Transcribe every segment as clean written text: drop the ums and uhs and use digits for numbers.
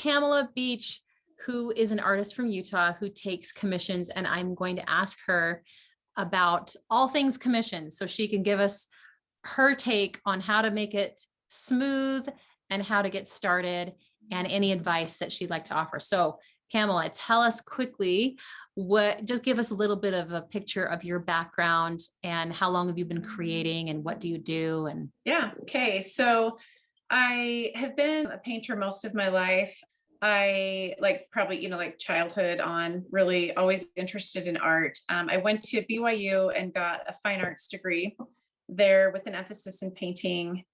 Pamela Beach, who is an artist from Utah who takes commissions, and I'm going to ask her about all things commissions so she can give us her take on how to make it smooth and how to get started and any advice that she'd like to offer. So Pamela, tell us quickly just give us a little bit of a picture of your background and how long have you been creating and what do you do? And yeah. Okay. So I have been a painter most of my life. I like probably, like childhood on, really always interested in art. I went to BYU and got a fine arts degree there with an emphasis in painting.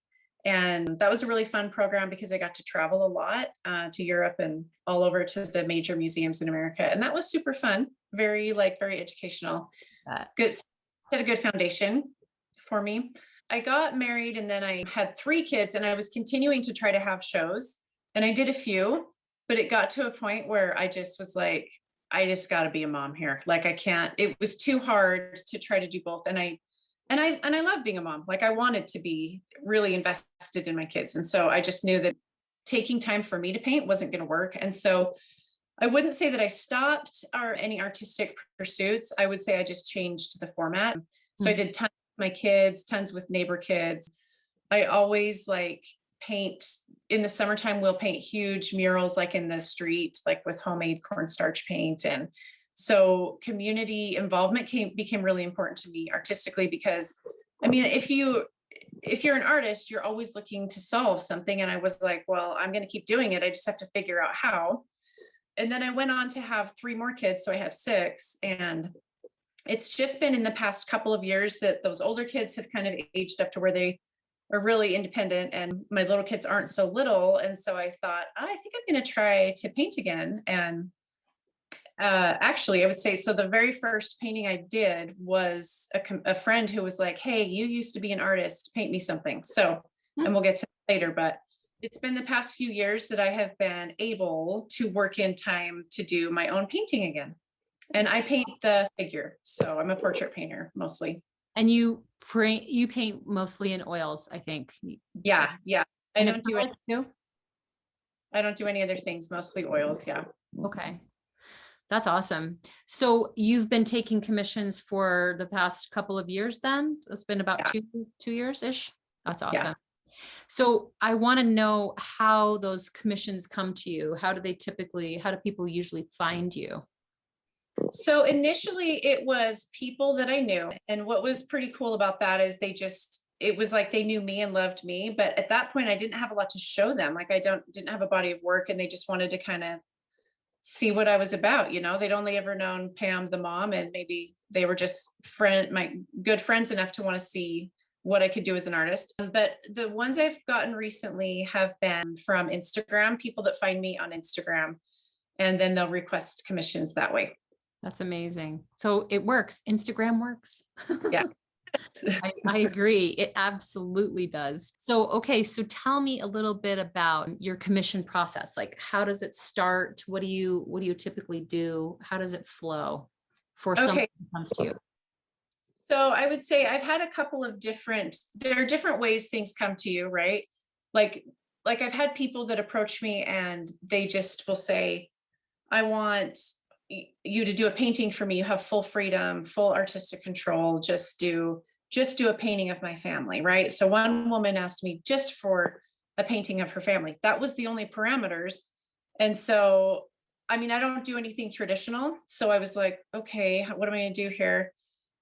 And that was a really fun program because I got to travel a lot to Europe and all over to the major museums in America. And that was super fun, very educational. Good, set a good foundation for me. I got married and then I had 3 kids and I was continuing to try to have shows and I did a few, but it got to a point where I just was like, I just got to be a mom here. Like I can't, it was too hard to try to do both. And I love being a mom. Like I wanted to be really invested in my kids. And so I just knew that taking time for me to paint wasn't going to work. And so I wouldn't say that I stopped any artistic pursuits. I would say I just changed the format. So I did tons with my kids, tons with neighbor kids. I always paint in the summertime. We'll paint huge murals like in the street, like with homemade cornstarch paint. And so community involvement became really important to me artistically, because I mean, if you're an artist, you're always looking to solve something. And I was like, well, I'm going to keep doing it. I just have to figure out how. And then I went on to have 3 more kids. So I have 6. And it's just been in the past couple of years that those older kids have kind of aged up to where they are really independent. And my little kids aren't so little. And so I thought, I think I'm going to try to paint again. And actually, I would say, so the very first painting I did was a friend who was like, hey, you used to be an artist, paint me something. So, and we'll get to that later, but it's been the past few years that I have been able to work in time to do my own painting again. And I paint the figure. So I'm a portrait painter mostly. And you paint mostly in oils, I think. Yeah. Yeah. I And don't do it too. I don't do any other things, mostly oils. Yeah. Okay. That's awesome. So you've been taking commissions for the past couple of years then? It's been about 2 years-ish? That's awesome. Yeah. So I want to know how those commissions come to you. How do people usually find you? So initially it was people that I knew. And what was pretty cool about that is it was like they knew me and loved me. But at that point I didn't have a lot to show them. Like I didn't have a body of work, and they just wanted to kind of see what I was about. They'd only ever known Pam, the mom, and maybe they were just my good friends enough to want to see what I could do as an artist. But the ones I've gotten recently have been from Instagram, people that find me on Instagram, and then they'll request commissions that way. That's amazing. So it works. Instagram works. Yeah. I agree. It absolutely does. So, okay. So tell me a little bit about your commission process. Like, how does it start? What do you typically do? How does it flow for someone who comes to you? So I would say I've had a couple of there are different ways things come to you, right? Like I've had people that approach me and they just will say, I want you to do a painting for me. You have full freedom, full artistic control. Just do a painting of my family, right? So one woman asked me just for a painting of her family. That was the only parameters. And so, I mean, I don't do anything traditional. So I was like, okay, what am I going to do here?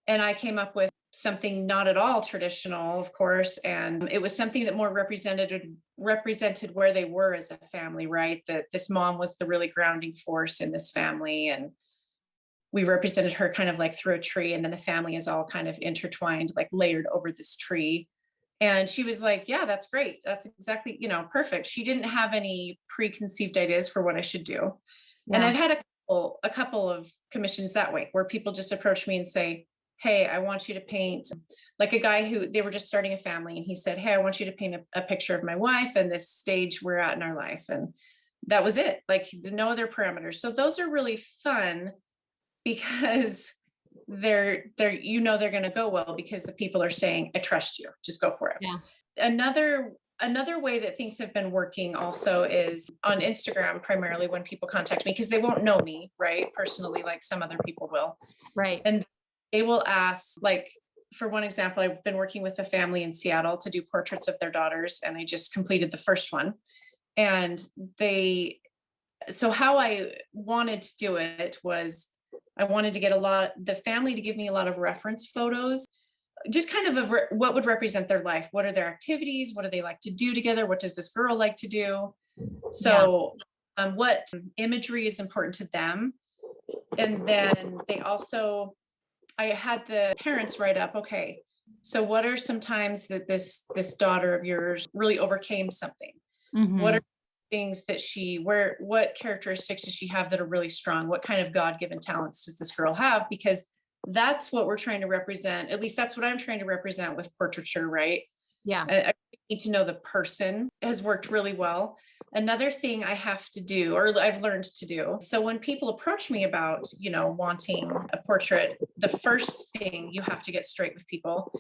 And I came up with something not at all traditional, of course. And it was something that more represented where they were as a family, right? That this mom was the really grounding force in this family. And we represented her kind of like through a tree. And then the family is all kind of intertwined, like layered over this tree. And she was like, yeah, that's great. That's exactly, perfect. She didn't have any preconceived ideas for what I should do. Yeah. And I've had a couple of commissions that way, where people just approach me and say, hey, I want you to paint, like a guy who they were just starting a family. And he said, hey, I want you to paint a picture of my wife and this stage we're at in our life. And that was it, like no other parameters. So those are really fun because they're going to go well, because the people are saying, I trust you, just go for it. Yeah. Another Another way that things have been working also is on Instagram, primarily when people contact me, because they won't know me, right, personally, like some other people will. Right. And they will ask, like, for one example, I've been working with a family in Seattle to do portraits of their daughters, and I just completed the first one. And so how I wanted to do it was I wanted to get the family to give me a lot of reference photos, just kind of what would represent their life. What are their activities? What do they like to do together? What does this girl like to do? Yeah. So, what imagery is important to them? And then I had the parents write up, okay, so what are some times that this daughter of yours really overcame something? What Hmm. are things that what characteristics does she have that are really strong? What kind of God-given talents does this girl have? Because that's what we're trying to represent. At least that's what I'm trying to represent with portraiture, right? Yeah. I need to know the person has worked really well. Another thing I have to do, or I've learned to do. So when people approach me about, wanting a portrait, the first thing you have to get straight with people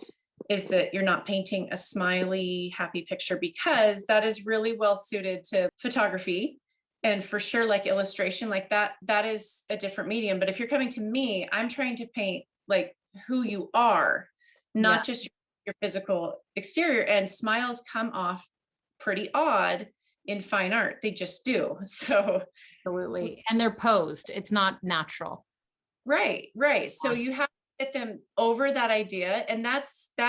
is that you're not painting a smiley, happy picture, because that is really well suited to photography. And for sure, like illustration, like that is a different medium. But if you're coming to me, I'm trying to paint like who you are, Yeah. not just your physical exterior. And smiles come off pretty odd in fine art. They just do. So, Absolutely. And they're posed. It's not natural. right, right. So you have to get them over that idea. And that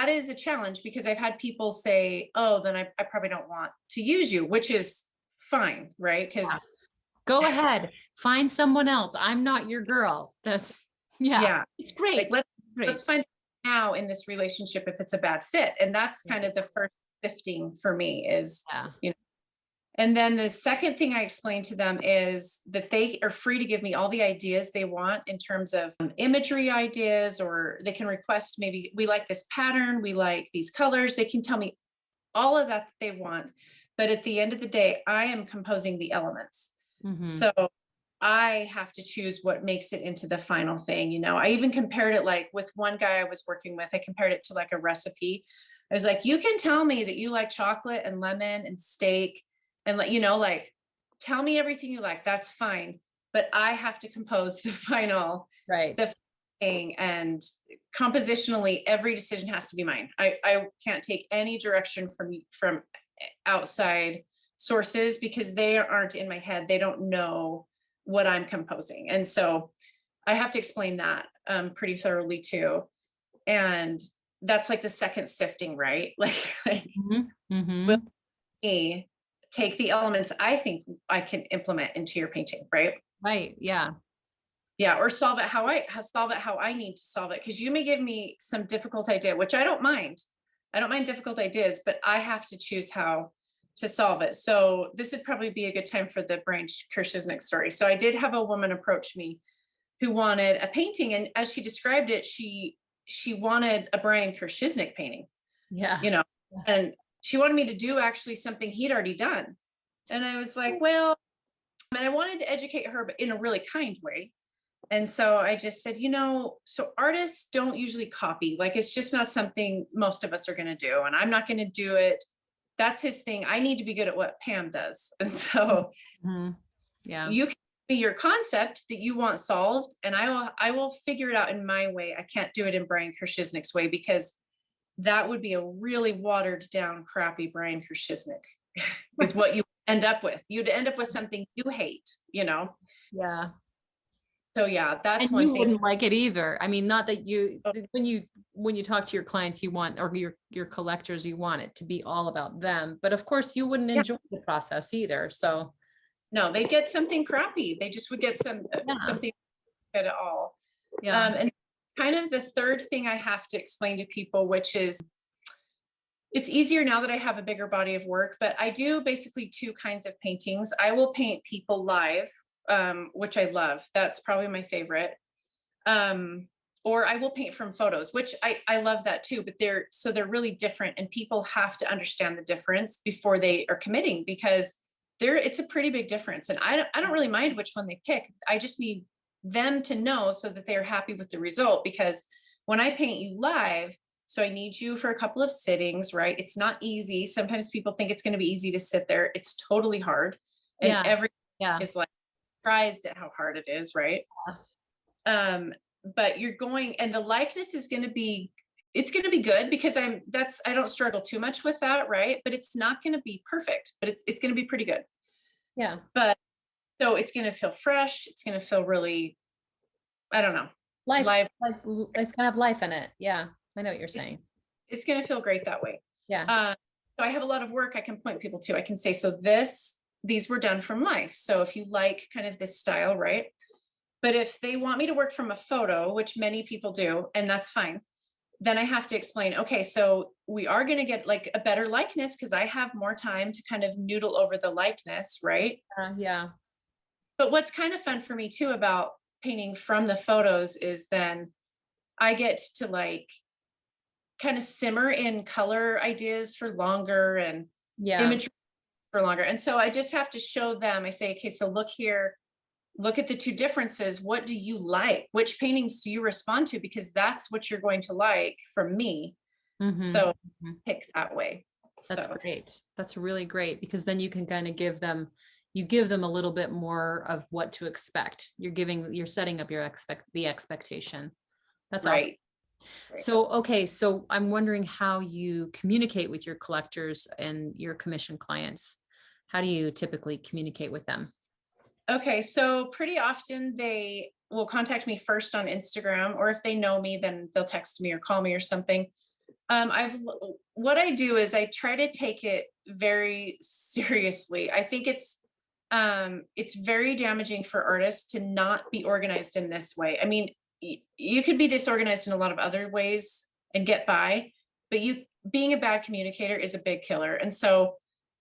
is a challenge, because I've had people say, oh, then I probably don't want to use you, which is fine, right? Yeah. Because Go ahead. Find someone else. I'm not your girl. Yeah, yeah, it's like great. It's let's great. find now in this relationship if it's a bad fit. And that's kind of the first sifting for me is, Yeah. you know. And then the second thing I explain to them is that they are free to give me all the ideas they want in terms of imagery ideas, or they can request, maybe we like this pattern, we like these colors. They can tell me all of that they want. But at the end of the day, I am composing the elements. Hmm. So I have to choose what makes it into the final thing. I even compared it, like with one guy I was working with, I compared it to like a recipe. I was like, you can tell me that you like chocolate and lemon and steak and like tell me everything you like. That's fine. But I have to compose Right. the thing, and compositionally, every decision has to be mine. I can't take any direction from outside sources, because they aren't in my head. They don't know what I'm composing. And so I have to explain that pretty thoroughly too. And that's like the second sifting, right? Like Hmm. will Hmm. me take the elements I think I can implement into your painting, right? Right. Yeah. Yeah, or solve it how I need to solve it. Because you may give me some difficult idea, which I don't mind. I don't mind difficult ideas, but I have to choose how to solve it. So this would probably be a good time for the Brian Kirschisnik story. So I did have a woman approach me who wanted a painting, and as she described it, she wanted a Brian Kirschisnik painting, Yeah. you know, Yeah. and she wanted me to do actually something he'd already done. And I was like, well, and I wanted to educate her, but in a really kind way. And so I just said, so artists don't usually copy. Like, it's just not something most of us are going to do. And I'm not going to do it. That's his thing. I need to be good at what Pam does. And so Mhm. Yeah. you can be your concept that you want solved, and I will figure it out in my way. I can't do it in Brian Kirschisnik's way, because that would be a really watered down, crappy Brian Kirschisnik is what you end up with. You'd end up with something you hate. Yeah. So yeah, that's And one you thing. wouldn't like it either. I mean, not that Oh, when you talk to your clients, you want, or your collectors, you want it to be all about them. But of course, you wouldn't yeah. enjoy the process either. So No, they get something crappy. They just would get yeah. something good at all. Yeah. And kind of the third thing I have to explain to people, which is it's easier now that I have a bigger body of work, but I do basically two kinds of paintings. I will paint people live, which I love. That's probably my favorite. Or I will paint from photos, which I love that too, but they're really different, and people have to understand the difference before they are committing, because it's a pretty big difference. And I don't really mind which one they pick. I just need them to know so that they're happy with the result, because when I paint you live, So I need you for a couple of sittings, right? It's not easy. Sometimes people think it's going to be easy to sit there. It's totally hard. And Yeah. everyone Yeah. is like surprised at how hard it is, right? Um, but you're going, and the likeness is going to be, it's going to be good because I don't struggle too much with that, right? But it's not going to be perfect, but it's going to be pretty good. Yeah. But so it's going to feel fresh. It's going to feel really, I don't know, Life, live. like it's kind of life in it. Yeah. I know what you're saying. It's going to feel great that way. Yeah. So I have a lot of work I can point people to. I can say, so these were done from life. So if you like kind of this style, right? But if they want me to work from a photo, which many people do, and that's fine, then I have to explain, okay, so we are going to get like a better likeness because I have more time to kind of noodle over the likeness, right? Yeah. But what's kind of fun for me too about painting from the photos is then I get to like kind of simmer in color ideas for longer and Yeah. imagery for longer. And so I just have to show them, I say, okay, so look here, look at the two differences. What do you like? Which paintings do you respond to? Because that's what you're going to like from me. Mm-hmm. So pick that way. That's So great. That's really great because then you can kind of you give them a little bit more of what to expect. You're setting up the expectation. That's awesome. right. Right. So, okay. So I'm wondering how you communicate with your collectors and your commission clients. How do you typically communicate with them? Okay, so pretty often they will contact me first on Instagram, or if they know me, then they'll text me or call me or something. What I do is I try to take it very seriously. I think it's very damaging for artists to not be organized in this way. I mean, you could be disorganized in a lot of other ways and get by, but you being a bad communicator is a big killer. And so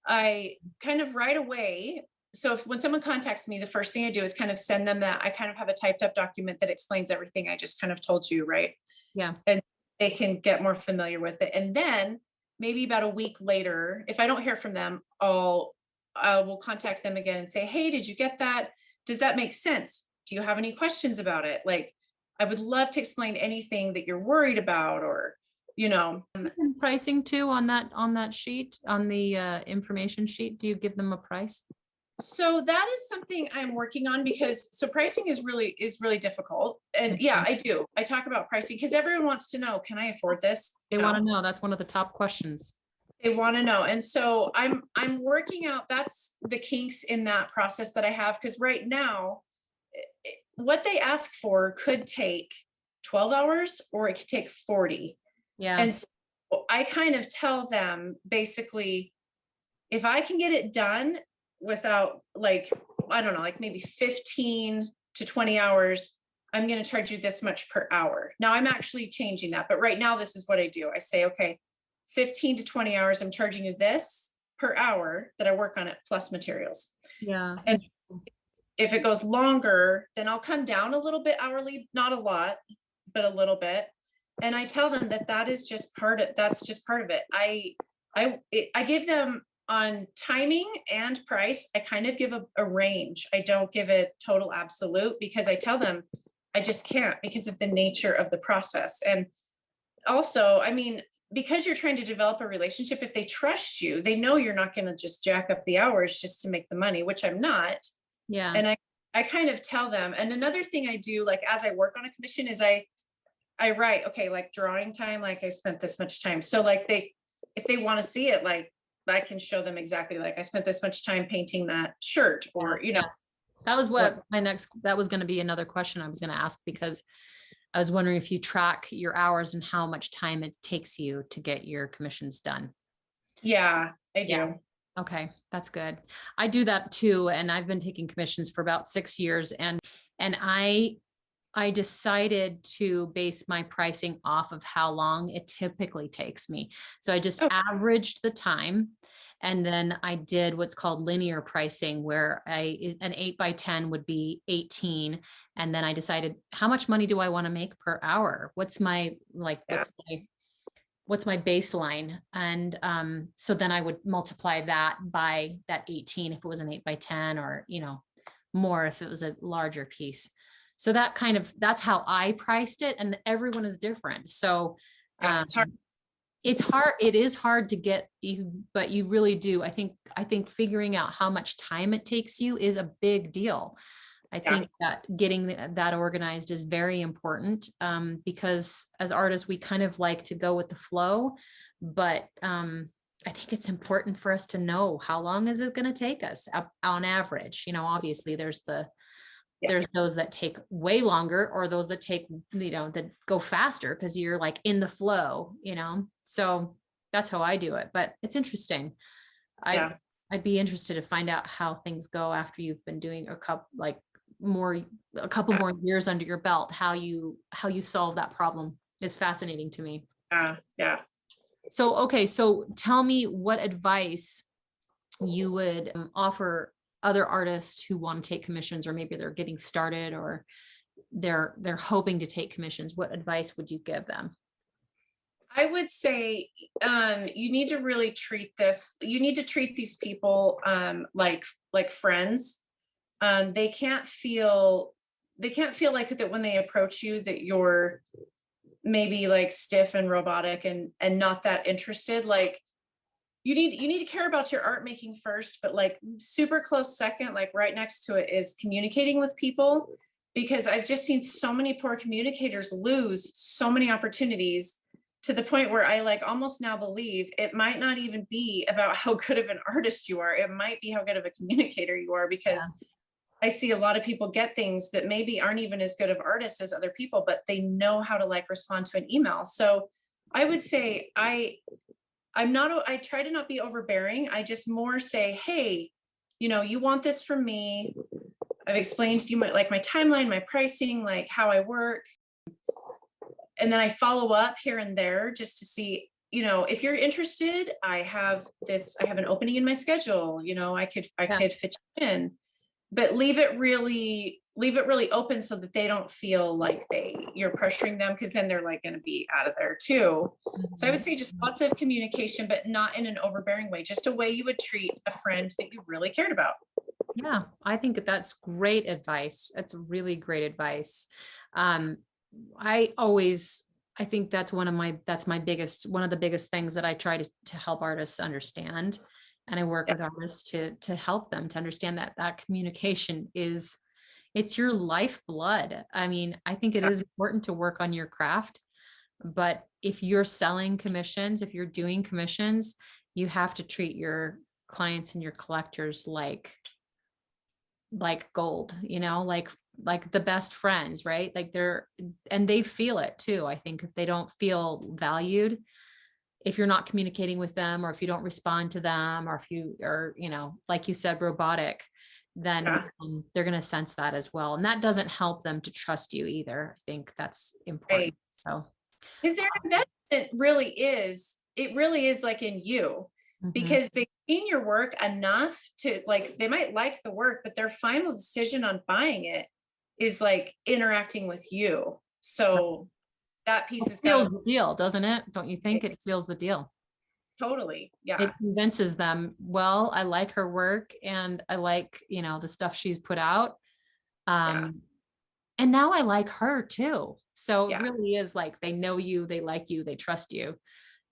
I kind of right away, so if when someone contacts me, the first thing I do is kind of send them that I kind of have a typed up document that explains everything I just kind of told you, right? Yeah. And they can get more familiar with it. And then maybe about a week later, if I don't hear from them, I will contact them again and say, hey, did you get that? Does that make sense? Do you have any questions about it? Like, I would love to explain anything that you're worried about, or, you know. And pricing too on that sheet, on the information sheet. Do you give them a price? So that is something I'm working on because so pricing is really difficult. And yeah, I do. I talk about pricing because everyone wants to know, can I afford this? They want to know. That's one of the top questions. They want to know. And so I'm working out that's the kinks in that process that I have because right now what they ask for could take 12 hours or it could take 40. Yeah. And so I kind of tell them basically if I can get it done without like, I don't know, like maybe 15 to 20 hours, I'm going to charge you this much per hour. Now I'm actually changing that, but right now this is what I do. I say, okay, 15 to 20 hours, I'm charging you this per hour that I work on it plus materials. Yeah. And if it goes longer, then I'll come down a little bit hourly, not a lot, but a little bit. And I tell them that that's just part of it. I give them on timing and price. I kind of give a range. I don't give it total absolute because I tell them I just can't because of the nature of the process. And also, I mean, because you're trying to develop a relationship, if they trust you, they know you're not going to just jack up the hours just to make the money, which I'm not. Yeah. And I kind of tell them. And another thing I do, like as I work on a commission, is I write, okay, like drawing time, like I spent this much time. So like if they want to see it, like I can show them exactly like I spent this much time painting that shirt or, you know. That was what that was going to be another question I was going to ask because I was wondering if you track your hours and how much time it takes you to get your commissions done. Yeah, I do. Yeah. Okay, that's good. I do that too. And I've been taking commissions for about 6 years and I decided to base my pricing off of how long it typically takes me. So I just averaged the time. And then I did what's called linear pricing, where an 8x10 would be 18. And then I decided how much money do I want to make per hour? What's my baseline? And so then I would multiply that by that 18 if it was an 8x10 or, more if it was a larger piece. So that's how I priced it, and everyone is different. So Yeah, it's hard. It's hard. It is hard to get you, but you really do. I think figuring out how much time it takes you is a big deal. I Yeah, think that getting that organized is very important, because as artists, we kind of like to go with the flow, but I think it's important for us to know how long is it going to take us on average. Obviously yeah, there's those that take way longer, or those that take, that go faster because you're like in the flow. So that's how I do it. But it's interesting. I yeah. I'd be interested to find out how things go after you've been doing a couple more years under your belt. How you solve that problem is fascinating to me. Yeah, yeah. So, okay, so tell me what advice you would offer other artists who want to take commissions, or maybe they're getting started, or they're hoping to take commissions. What advice would you give them? I would say you need to really treat this. You need to treat these people like friends. They can't feel like that when they approach you that you're maybe like stiff and robotic and not that interested. Like you need to care about your art making first, but like super close second, like right next to it, is communicating with people, because I've just seen so many poor communicators lose so many opportunities, to the point where I like almost now believe it might not even be about how good of an artist you are. It might be how good of a communicator you are, because Yeah. I see a lot of people get things that maybe aren't even as good of artists as other people, but they know how to like respond to an email. So I would say I try to not be overbearing. I just more say, hey, you want this from me. I've explained to you my timeline, my pricing, like how I work. And then I follow up here and there just to see, if you're interested, I have an opening in my schedule, I Yeah. could fit you in, but leave it really open so that they don't feel like you're pressuring them, because then they're like going to be out of there too. So I would Mhm. say just lots of communication, but not in an overbearing way, just a way you would treat a friend that you really cared about. Yeah, I think that's great advice. That's really great advice. Um, I always, I think that's one of the biggest things that I try to help artists understand. And I work Yeah, with artists to help them to understand that communication it's your lifeblood. I mean, I think it yeah, is important to work on your craft, but if you're selling commissions, if you're doing commissions, you have to treat your clients and your collectors like gold, like the best friends, right? Like and they feel it too. I think if they don't feel valued, if you're not communicating with them, or if you don't respond to them, or if you are, like you said, robotic, then yeah. they're going to sense that as well. And that doesn't help them to trust you either. I think that's Right. important. So, Because their investment it really is like in you, mhm. because they've seen your work enough to like, they might like the work, but their final decision on buying it is like interacting with you. So that piece It has got to seals the deal, doesn't it? Don't you think be it seals the deal? totally. It Yeah. convinces them, well, I like her work, and I like, the stuff she's put out. Yeah. Um, and now I like her too. So it Yeah. really is like they know you, they like you, they trust you.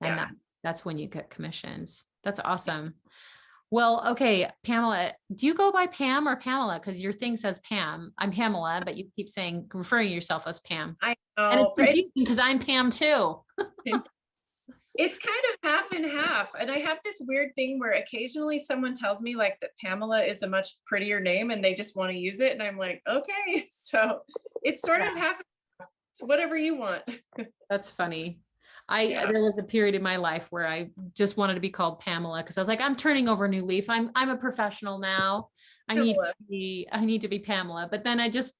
And Yeah. that's when you get commissions. That's awesome. Well, okay, Pamela, do you go by Pam or Pamela? Because your thing says Pam. I'm Pamela, but you keep referring to yourself as Pam. I And it's know. confusing because I'm Pam too. It's kind of half and half. And I have this weird thing where occasionally someone tells me like that Pamela is a much prettier name and they just want to use it. And I'm like, okay. So it's sort Yeah, of half. It's whatever you want. that's funny. Yeah. There was a period in my life where I just wanted to be called Pamela because I was like, I'm turning over a new leaf. I'm a professional now. Pamela. I need to be Pamela. But then I just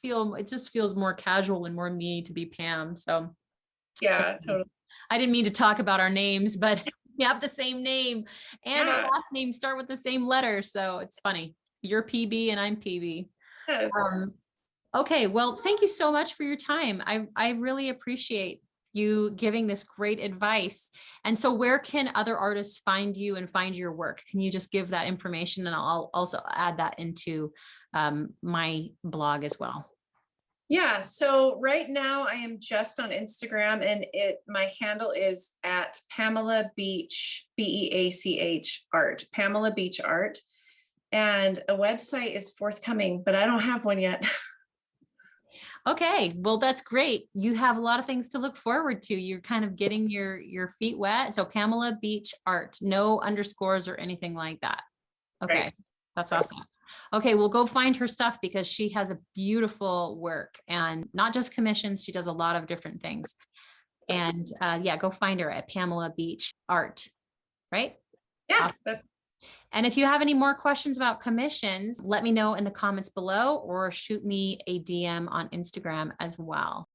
feel it just feels more casual and more me to be Pam. So Yeah, totally. I didn't mean to talk about our names, but we have the same name and our Yeah. last name start with the same letter. So it's funny. You're PB and I'm PB. Yes. Um, okay, well, thank you so much for your time. I really appreciate you giving this great advice. And so where can other artists find you and find your work? Can you just give that information, and I'll also add that into my blog as well. Yeah. So right now I am just on Instagram, and my handle is at Pamela Beach, Beach art, Pamela Beach art. And a website is forthcoming, but I don't have one yet. Okay, well, that's great. You have a lot of things to look forward to. You're kind of getting your feet wet. So Pamela Beach Art, no underscores or anything like that. Okay, Right. that's Right. awesome. Okay, we'll go find her stuff because she has a beautiful work and not just commissions. She does a lot of different things. And yeah, go find her at Pamela Beach Art, right? Yeah. That's And if you have any more questions about commissions, let me know in the comments below or shoot me a DM on Instagram as well.